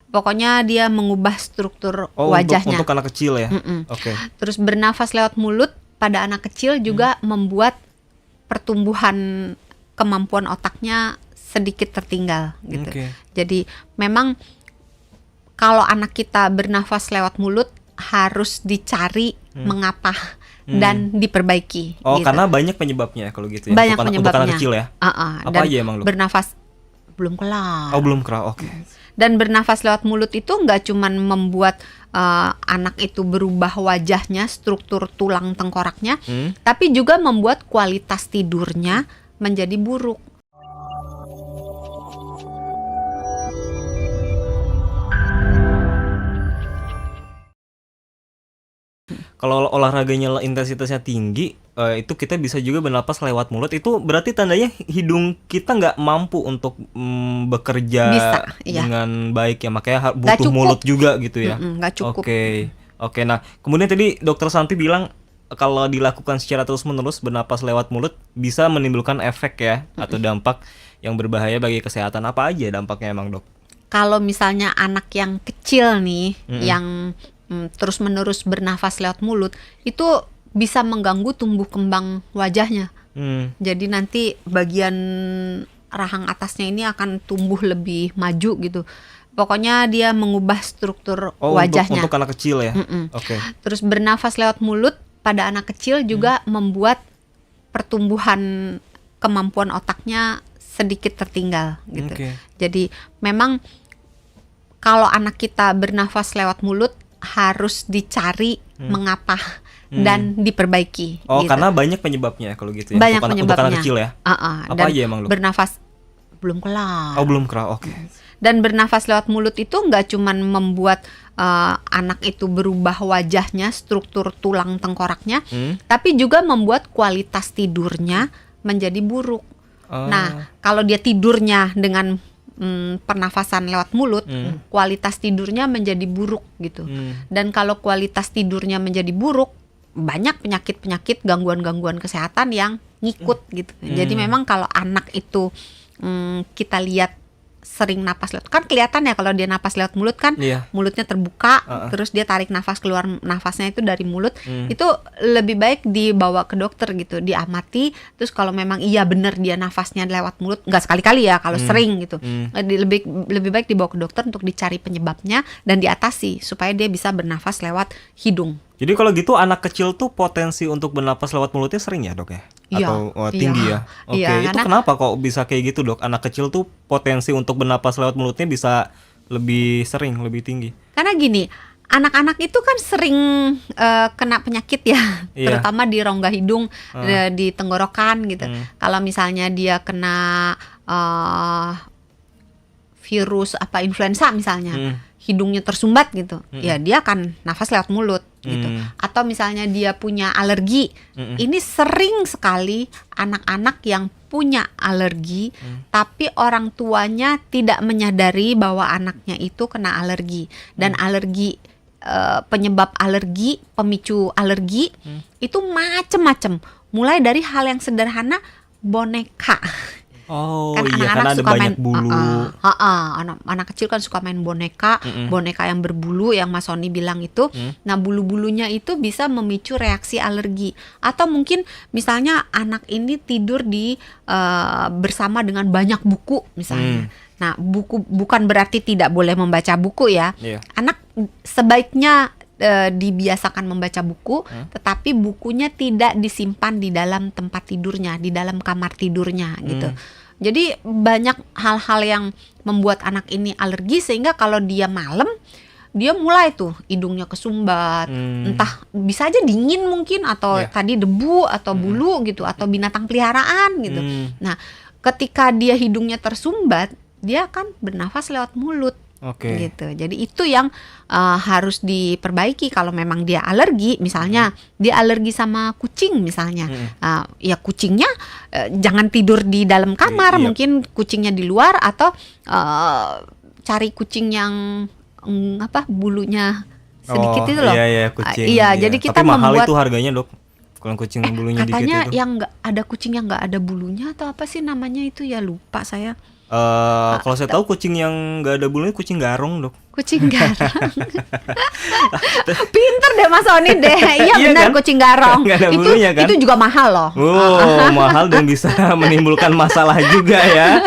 Pokoknya dia mengubah struktur Oh, wajahnya. untuk anak kecil ya. Mm-mm. Oke. Terus bernafas lewat mulut pada anak kecil juga membuat pertumbuhan kemampuan otaknya sedikit tertinggal gitu. Oke. Jadi memang kalau anak kita bernafas lewat mulut harus dicari mengapa dan diperbaiki. Oh, gitu. karena banyak penyebabnya ya kalau gitu ya. Banyak untuk penyebabnya. anak kecil ya. Apa Dan aja emang, Dok? bernafas belum kelar. Oh, belum kelar. Oke. Dan bernafas lewat mulut itu nggak cuman membuat anak itu berubah wajahnya, struktur tulang tengkoraknya, tapi juga membuat kualitas tidurnya menjadi buruk. Kalau olahraganya intensitasnya tinggi, itu kita bisa juga bernapas lewat mulut. Itu berarti tandanya hidung kita nggak mampu untuk bekerja Bisa, iya. dengan baik ya. Makanya Nggak butuh cukup. mulut juga gitu ya. Nggak cukup. Oke. Nah, kemudian tadi Dokter Santi bilang kalau dilakukan secara terus-menerus bernapas lewat mulut bisa menimbulkan efek ya atau dampak yang berbahaya bagi kesehatan. Apa aja dampaknya emang, Dok? Kalau misalnya anak yang kecil nih, yang terus-menerus bernafas lewat mulut, itu bisa mengganggu tumbuh kembang wajahnya. Jadi nanti bagian rahang atasnya ini akan tumbuh lebih maju gitu. Pokoknya dia mengubah struktur wajahnya. Untuk anak kecil ya. Oke. Terus bernafas lewat mulut pada anak kecil juga membuat pertumbuhan kemampuan otaknya sedikit tertinggal gitu. Oke. Jadi memang kalau anak kita bernafas lewat mulut harus dicari mengapa dan diperbaiki. Oh, gitu. karena banyak penyebabnya kalau gitu ya. Banyak untuk penyebabnya. anak kecil ya. Apa Dan aja emang, Dok? bernafas belum kelar. Oh, belum kelar. Oke. Dan bernafas lewat mulut itu nggak cuman membuat anak itu berubah wajahnya, struktur tulang tengkoraknya, tapi juga membuat kualitas tidurnya menjadi buruk. Nah, kalau dia tidurnya dengan pernafasan lewat mulut, kualitas tidurnya menjadi buruk gitu. Dan kalau kualitas tidurnya menjadi buruk, banyak penyakit-penyakit, gangguan-gangguan kesehatan yang ngikut gitu. Jadi memang kalau anak itu kita lihat sering napas lewat, kan kelihatan ya kalau dia napas lewat mulut kan, mulutnya terbuka, terus dia tarik nafas, keluar nafasnya itu dari mulut, itu lebih baik dibawa ke dokter gitu, diamati, terus kalau memang iya bener dia nafasnya lewat mulut, nggak sekali-kali ya, kalau sering gitu, lebih baik dibawa ke dokter untuk dicari penyebabnya dan diatasi supaya dia bisa bernafas lewat hidung. Jadi kalau gitu anak kecil tuh potensi untuk bernapas lewat mulutnya sering ya, Dok ya? Iya, Atau tinggi ya? Oke, itu kenapa kok bisa kayak gitu, Dok? Anak kecil tuh potensi untuk bernapas lewat mulutnya bisa lebih sering, lebih tinggi. Karena gini, anak-anak itu kan sering kena penyakit ya, terutama di rongga hidung, di tenggorokan gitu. Kalau misalnya dia kena virus influenza misalnya, hidungnya tersumbat gitu, ya dia akan nafas lewat mulut gitu. Atau misalnya dia punya alergi, ini sering sekali anak-anak yang punya alergi, tapi orang tuanya tidak menyadari bahwa anaknya itu kena alergi. Dan alergi, penyebab alergi, pemicu alergi itu macem-macem. Mulai dari hal yang sederhana, boneka. Oh Kan iya, anak-anak karena ada suka banyak main bulu. anak kecil kan suka main boneka, boneka yang berbulu yang Mas Sony bilang itu. Nah, bulu-bulunya itu bisa memicu reaksi alergi. Atau mungkin misalnya anak ini tidur di bersama dengan banyak buku misalnya. Nah, buku bukan berarti tidak boleh membaca buku ya. Anak sebaiknya dibiasakan membaca buku, tetapi bukunya tidak disimpan di dalam tempat tidurnya, di dalam kamar tidurnya gitu. Jadi banyak hal-hal yang membuat anak ini alergi, sehingga kalau dia malam dia mulai tuh hidungnya kesumbat, entah bisa aja dingin mungkin, atau tadi debu atau bulu gitu, atau binatang peliharaan gitu. Nah, ketika dia hidungnya tersumbat, dia akan bernafas lewat mulut. Gitu. Jadi itu yang harus diperbaiki kalau memang dia alergi. Misalnya dia alergi sama kucing misalnya, ya kucingnya jangan tidur di dalam kamar, mungkin kucingnya di luar, atau cari kucing yang bulunya sedikit itu loh. Iya, kucing. Jadi kita tapi mahal membuat itu harganya, Dok. Kalau kucing bulunya dikit itu. Katanya yang nggak ada kucing yang nggak ada bulunya atau apa sih namanya itu ya, lupa saya. Kalau saya tahu kucing yang nggak ada bulunya kucing garong, Dok. Kucing garong. Pinter deh Mas Oni deh. Iya Iya benar kan? kucing garong. Nggak ada bulunya kan? Itu juga mahal loh. Oh, mahal dan bisa menimbulkan masalah juga ya.